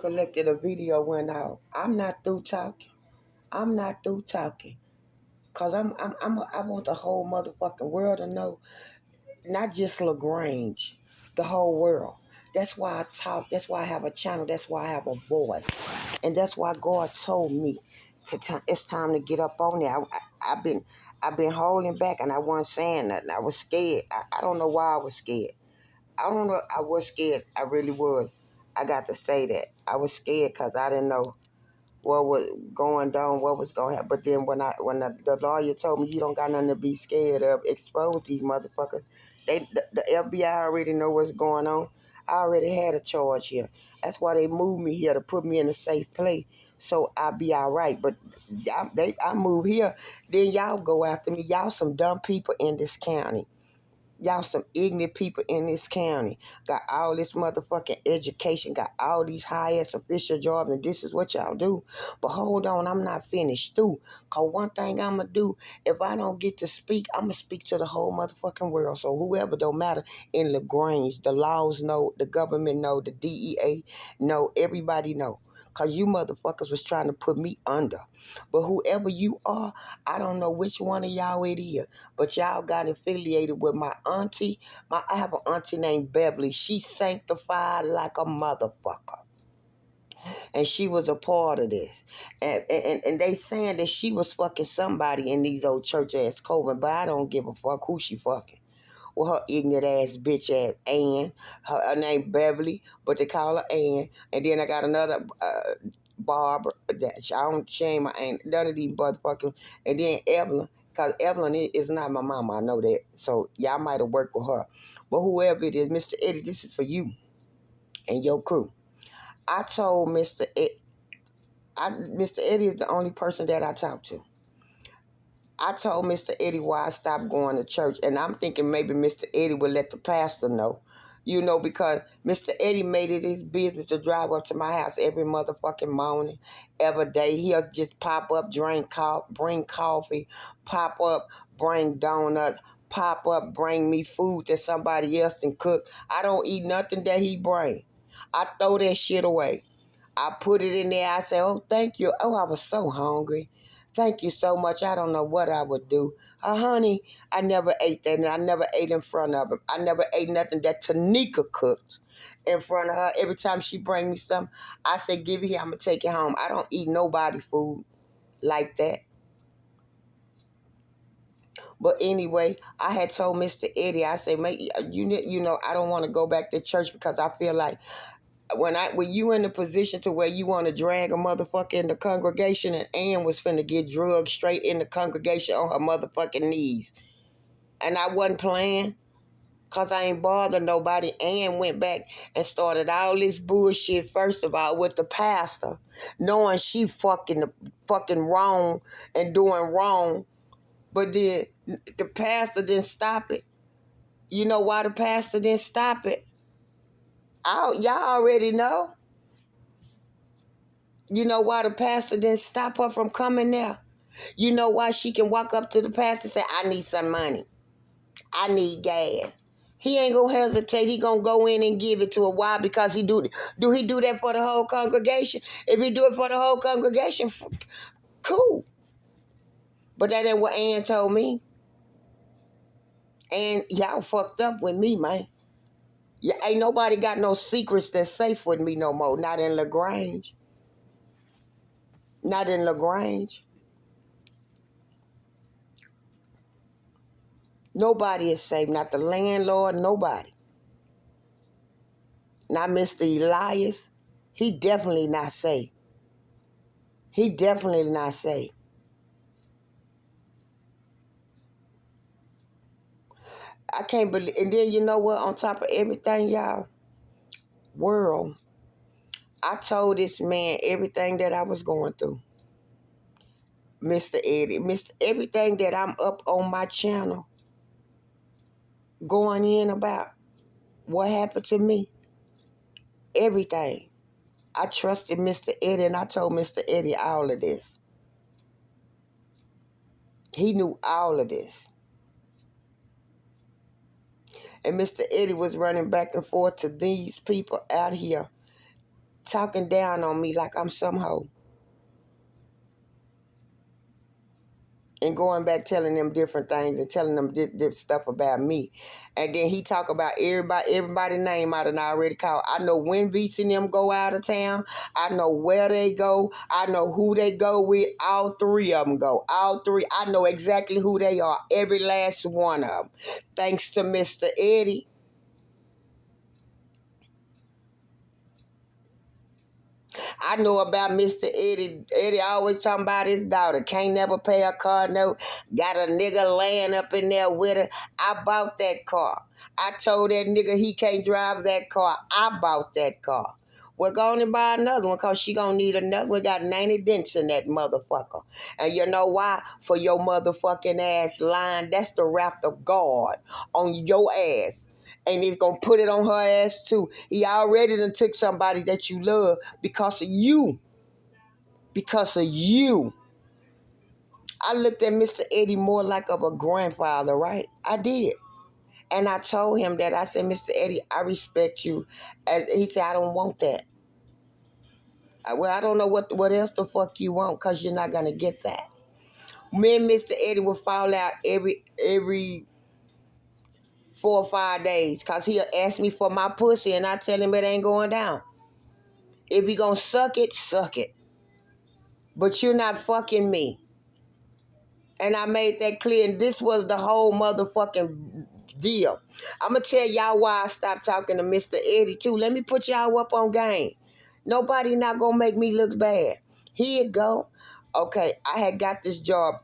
collected a video went out. I'm not through talking. I'm not through talking. Cause I want the whole motherfucking world to know, not just Lagrange, the whole world. That's why I talk. That's why I have a channel. That's why I have a voice, and that's why God told me it's time to get up on there. I've been holding back, and I wasn't saying nothing. I was scared. I don't know why I was scared. I don't know. I was scared. I really was. I got to say that I was scared because I didn't know what was going down, what was going to happen. But then when the lawyer told me you don't got nothing to be scared of, expose these motherfuckers. The FBI already know what's going on. I already had a charge here. That's why they moved me here, to put me in a safe place so I'll be all right. But I move here, then y'all go after me. Y'all some dumb people in this county. Y'all some ignorant people in this county. Got all this motherfucking education, got all these high-ass official jobs, and this is what y'all do. But hold on, I'm not finished through. Because one thing I'm going to do, if I don't get to speak, I'm going to speak to the whole motherfucking world. So whoever, don't matter, in Lagrange, the laws know, the government know, the DEA know, everybody know. Because you motherfuckers was trying to put me under. But whoever you are, I don't know which one of y'all it is. But y'all got affiliated with my auntie. I have an auntie named Beverly. She sanctified like a motherfucker. And she was a part of this. And they saying that she was fucking somebody in these old church-ass Coven. But I don't give a fuck who she fucking. Well, her ignorant ass bitch ass Ann. Her name Beverly, but they call her Ann. And then I got another Barbara. I don't shame my ain't none of these motherfuckers. And then Evelyn, because Evelyn is not my mama. I know that. So y'all might have worked with her. But whoever it is, Mr. Eddie, this is for you and your crew. I told Mr. Mr. Eddie is the only person that I talk to. I told Mr. Eddie why I stopped going to church, and I'm thinking maybe Mr. Eddie would let the pastor know. You know, because Mr. Eddie made it his business to drive up to my house every motherfucking morning, every day. He'll just pop up, bring coffee, pop up, bring donuts, pop up, bring me food that somebody else can cook. I don't eat nothing that he bring. I throw that shit away. I put it in there. I say, oh, thank you. Oh, I was so hungry. Thank you so much. I don't know what I would do. Honey, I never ate that, and I never ate in front of him. I never ate nothing that Tanika cooked in front of her. Every time she bring me something, I say, give it here. I'm going to take it home. I don't eat nobody food like that. But anyway, I had told Mr. Eddie, I said, you know, I don't want to go back to church because I feel like when you in the position to where you want to drag a motherfucker in the congregation, and Ann was finna get drugged straight in the congregation on her motherfucking knees. And I wasn't playing, because I ain't bothered nobody. Ann went back and started all this bullshit, first of all, with the pastor, knowing she fucking wrong and doing wrong. But then the pastor didn't stop it. You know why the pastor didn't stop it? Y'all already know. You know why the pastor didn't stop her from coming there? You know why she can walk up to the pastor and say, I need some money. I need gas. He ain't going to hesitate. He going to go in and give it to her. Why? Because he do he do that for the whole congregation? If he do it for the whole congregation, cool. But that ain't what Ann told me. And y'all fucked up with me, man. Yeah, ain't nobody got no secrets that's safe with me no more. Not in Lagrange. Not in Lagrange. Nobody is safe. Not the landlord, nobody. Not Mr. Elias. He definitely not safe. He definitely not safe. I can't believe. And then you know what? On top of everything, y'all, world, I told this man everything that I was going through. Mr. Eddie, everything that I'm up on my channel going in about what happened to me. Everything. I trusted Mr. Eddie, and I told Mr. Eddie all of this. He knew all of this. And Mr. Eddie was running back and forth to these people out here talking down on me like I'm some hoe. And going back telling them different things and telling them different stuff about me. And then he talk about everybody name I done already called. I know when VC and them go out of town. I know where they go. I know who they go with. All three of them go. All three. I know exactly who they are. Every last one of them. Thanks to Mr. Eddie. I know about Mr. Eddie. Eddie always talking about his daughter. Can't never pay a car note. Got a nigga laying up in there with her. I bought that car. I told that nigga he can't drive that car. I bought that car. We're going to buy another one because she going to need another one. We got 90 dents in that motherfucker. And you know why? For your motherfucking ass lying. That's the wrath of God on your ass. And he's going to put it on her ass too. He already done took somebody that you love because of you. Because of you. I looked at Mr. Eddie more like of a grandfather, right? I did. And I told him that. I said, Mr. Eddie, I respect you. As he said, I don't want that. Well, I don't know what else the fuck you want because you're not going to get that. Me and Mr. Eddie will fall out every 4 or 5 days because he'll ask me for my pussy and I tell him it ain't going down. If he gonna suck it, suck it. But you're not fucking me. And I made that clear, and this was the whole motherfucking deal. I'm gonna tell y'all why I stopped talking to Mr. Eddie too. Let me put y'all up on game. Nobody not gonna make me look bad. Here you go. Okay, I had got this job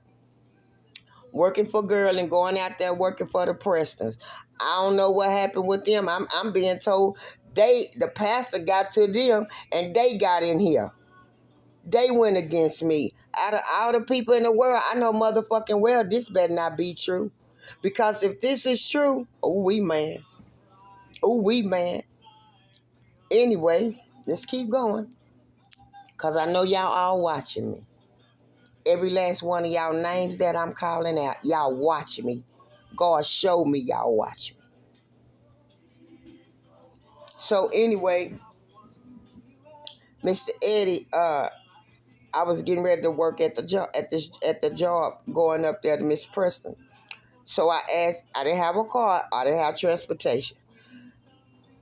working for Girl and going out there working for the Prestons. I don't know what happened with them. I'm being told the pastor got to them and they got in here. They went against me. Out of all the people in the world, I know motherfucking well this better not be true. Because if this is true, oh we man. Oh we man. Anyway, let's keep going. Because I know y'all all watching me. Every last one of y'all names that I'm calling out, y'all watching me. God showed me y'all watching me. So anyway, Mr. Eddie, I was getting ready to work at the job going up there to Miss Preston. So I asked, I didn't have a car, I didn't have transportation.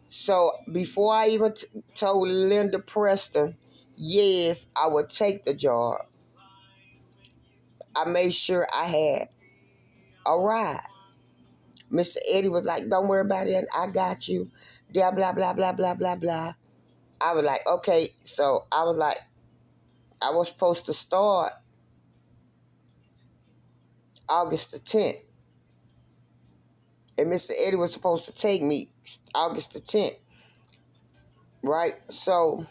So before I even told Linda Preston, yes, I would take the job, I made sure I had a ride. Mr. Eddie was like, don't worry about it, I got you. Blah, blah, blah, blah, blah, blah, blah. I was like, okay. So I was like, I was supposed to start August the 10th. And Mr. Eddie was supposed to take me August the 10th. Right? So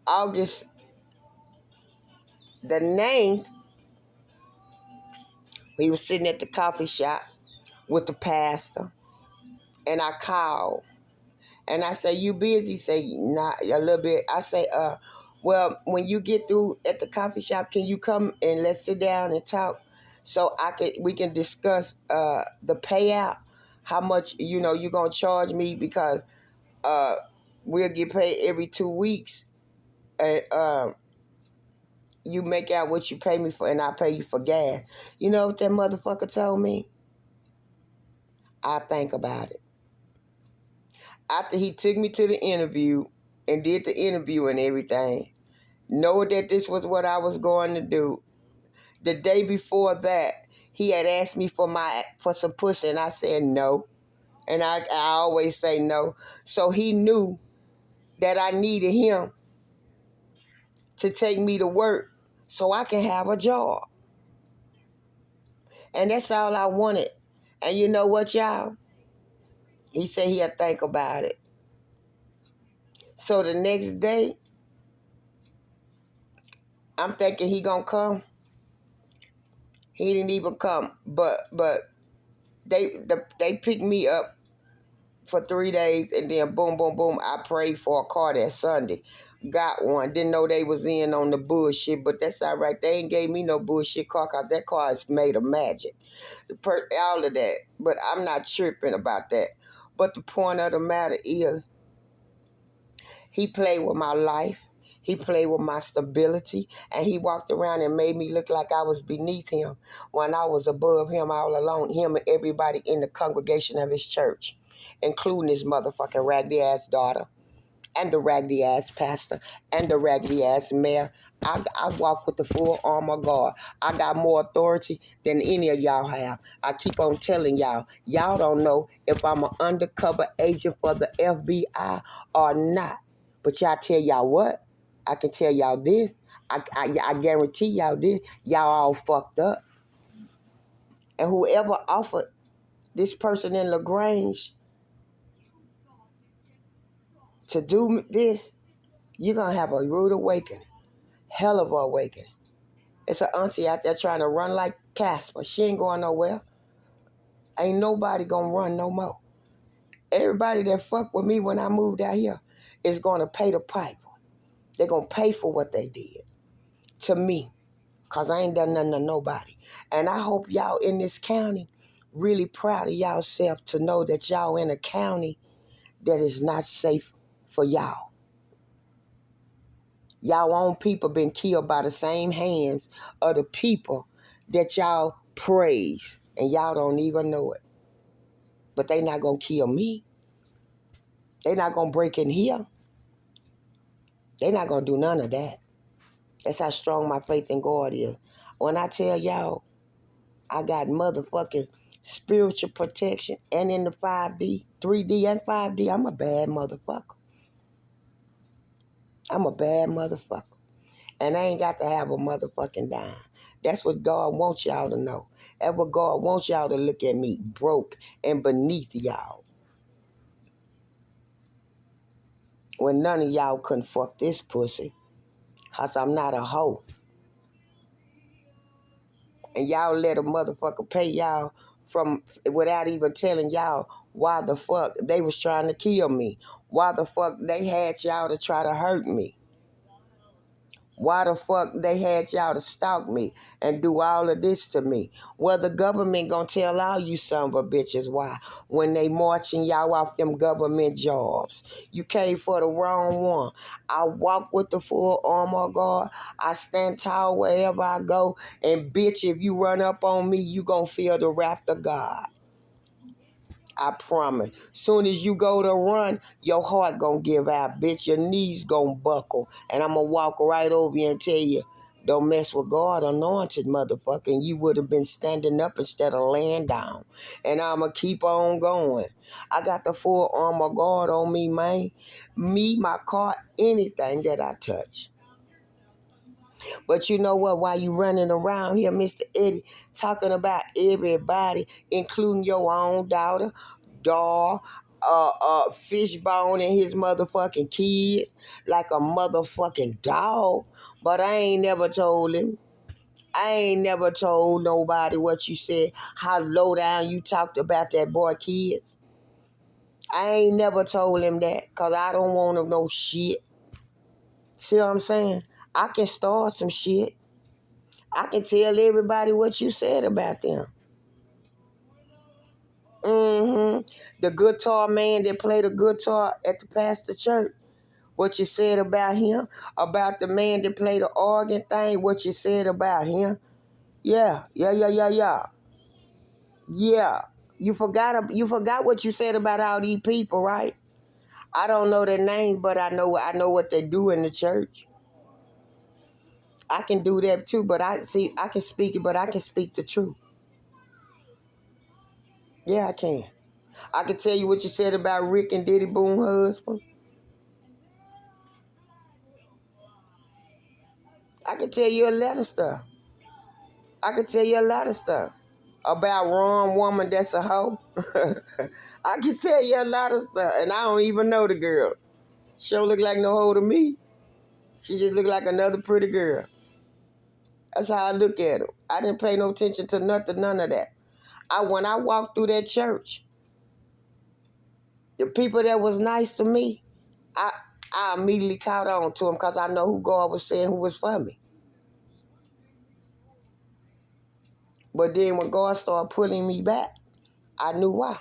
August the 9th, we was sitting at the coffee shop with the pastor. And I called. And I say, you busy? He say, not a little bit. I say, well, when you get through at the coffee shop, can you come and let's sit down and talk so we can discuss the payout, how much, you're going to charge me because we'll get paid every 2 weeks. And you make out what you pay me for and I pay you for gas. You know what that motherfucker told me? I'll think about it. After he took me to the interview and did the interview and everything, know that this was what I was going to do. The day before that, he had asked me for some pussy, and I said no. And I always say no. So he knew that I needed him to take me to work so I can have a job. And that's all I wanted. And you know what, y'all? He said he'd think about it. So the next day, I'm thinking he gonna come. He didn't even come. But they picked me up for 3 days, and then boom, boom, boom, I prayed for a car that Sunday. Got one. Didn't know they was in on the bullshit, but that's all right. They ain't gave me no bullshit car because that car is made of magic. All of that. But I'm not tripping about that. But the point of the matter is, He played with my life. He played with my stability, and he walked around and made me look like I was beneath him when I was above him all alone, him and everybody in the congregation of his church, including his motherfucking raggedy ass daughter and the raggedy ass pastor and the raggedy ass mayor. I walk with the full armor of God. I got more authority than any of y'all have. I keep on telling y'all, y'all don't know if I'm an undercover agent for the FBI or not. But y'all tell y'all what? I can tell y'all this. I guarantee y'all this. Y'all all fucked up. And whoever offered this person in Lagrange to do this, you're going to have a rude awakening. Hell of an awakening. It's an auntie out there trying to run like Casper. She ain't going nowhere. Ain't nobody going to run no more. Everybody that fucked with me when I moved out here is going to pay the piper. They're going to pay for what they did to me, because I ain't done nothing to nobody. And I hope y'all in this county really proud of y'all self to know that y'all in a county that is not safe for y'all. Y'all own people been killed by the same hands of the people that y'all praise, and y'all don't even know it. But they not going to kill me. They not going to break in here. They not going to do none of that. That's how strong my faith in God is. When I tell y'all, I got motherfucking spiritual protection, and in the 5D, 3D and 5D, I'm a bad motherfucker. I'm a bad motherfucker. And I ain't got to have a motherfucking dime. That's what God wants y'all to know. That's what God wants y'all to look at me, broke and beneath y'all. When none of y'all couldn't fuck this pussy, because I'm not a hoe. And y'all let a motherfucker pay y'all from without even telling y'all why the fuck they was trying to kill me. Why the fuck they had y'all to try to hurt me. Why the fuck they had y'all to stalk me and do all of this to me? Well, the government gonna tell all you son of a bitches why when they marching y'all off them government jobs. You came for the wrong one. I walk with the full armor of God. I stand tall wherever I go. And bitch, if you run up on me, you gonna feel the wrath of God. I promise. Soon as you go to run, your heart gonna give out, bitch. Your knees gonna buckle. And I'm gonna walk right over you and tell you, don't mess with God anointed, motherfucker. And you would have been standing up instead of laying down. And I'ma keep on going. I got the full armor of God on me, man. Me, my car, anything that I touch. But you know what? While you running around here, Mr. Eddie, talking about everybody, including your own daughter, dog, Fishbone and his motherfucking kids, like a motherfucking dog. But I ain't never told him. I ain't never told nobody what you said, how low down you talked about that boy kids. I ain't never told him that, because I don't want him no shit. See what I'm saying? I can start some shit. I can tell everybody what you said about them. The guitar man that played the guitar at the pastor church. What you said about him. About the man that played the organ thing. What you said about him. Yeah. Yeah. You forgot what you said about all these people, right? I don't know their names, but I know what they do in the church. I can do that too, but I can speak it, but I can speak the truth. Yeah, I can. I can tell you what you said about Rick and Diddy Boone husband. I can tell you a lot of stuff. I can tell you a lot of stuff. About Ron woman that's a hoe. I can tell you a lot of stuff. And I don't even know the girl. She don't look like no hoe to me. She just look like another pretty girl. That's how I look at her. I didn't pay no attention to nothing, none of that. When I walked through that church, the people that was nice to me, I immediately caught on to them because I know who God was saying who was for me. But then when God started pulling me back, I knew why.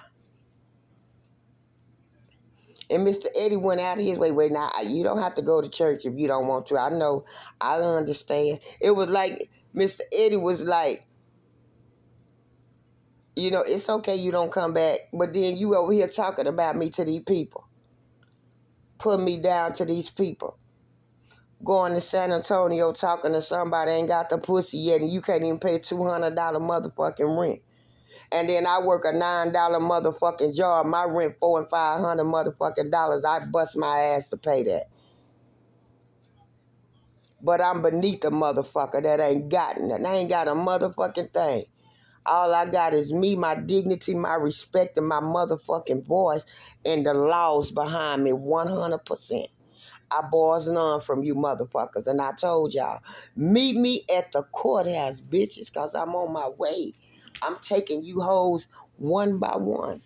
And Mr. Eddie went out of his way. Wait, now you don't have to go to church if you don't want to. I know, I understand. It was like Mr. Eddie was like, it's okay you don't come back, but then you over here talking about me to these people, putting me down to these people. Going to San Antonio talking to somebody ain't got the pussy yet, and you can't even pay $200 motherfucking rent. And then I work a $9 motherfucking job. My rent $400 and $500 motherfucking dollars. I bust my ass to pay that. But I'm beneath a motherfucker that ain't got nothing. I ain't got a motherfucking thing. All I got is me, my dignity, my respect, and my motherfucking voice, and the laws behind me 100%. I boils none from you motherfuckers. And I told y'all, meet me at the courthouse, bitches, because I'm on my way. I'm taking you hoes one by one.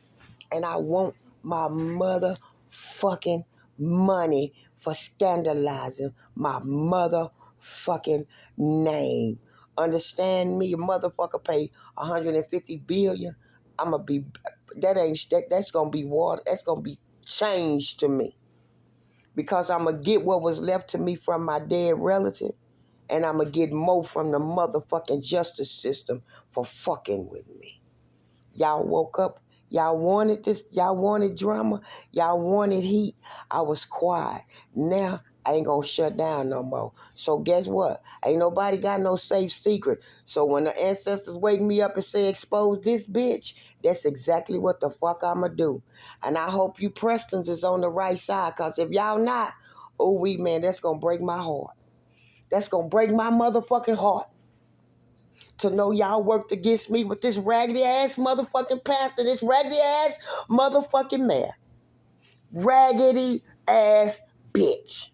And I want my motherfucking money for scandalizing my motherfucking name. Understand me? A motherfucker pay $150 billion. I'ma be that's gonna be water. That's gonna be change to me. Because I'm going to get what was left to me from my dead relative, and I'm going to get more from the motherfucking justice system for fucking with me. Y'all woke up. Y'all wanted this. Y'all wanted drama. Y'all wanted heat. I was quiet. Now, I ain't going to shut down no more. So guess what? Ain't nobody got no safe secret. So when the ancestors wake me up and say, expose this bitch, that's exactly what the fuck I'ma do. And I hope you Prestons is on the right side, because if y'all not, man, that's going to break my heart. That's going to break my motherfucking heart. To know y'all worked against me with this raggedy ass motherfucking pastor, this raggedy ass motherfucking mayor. Raggedy ass bitch.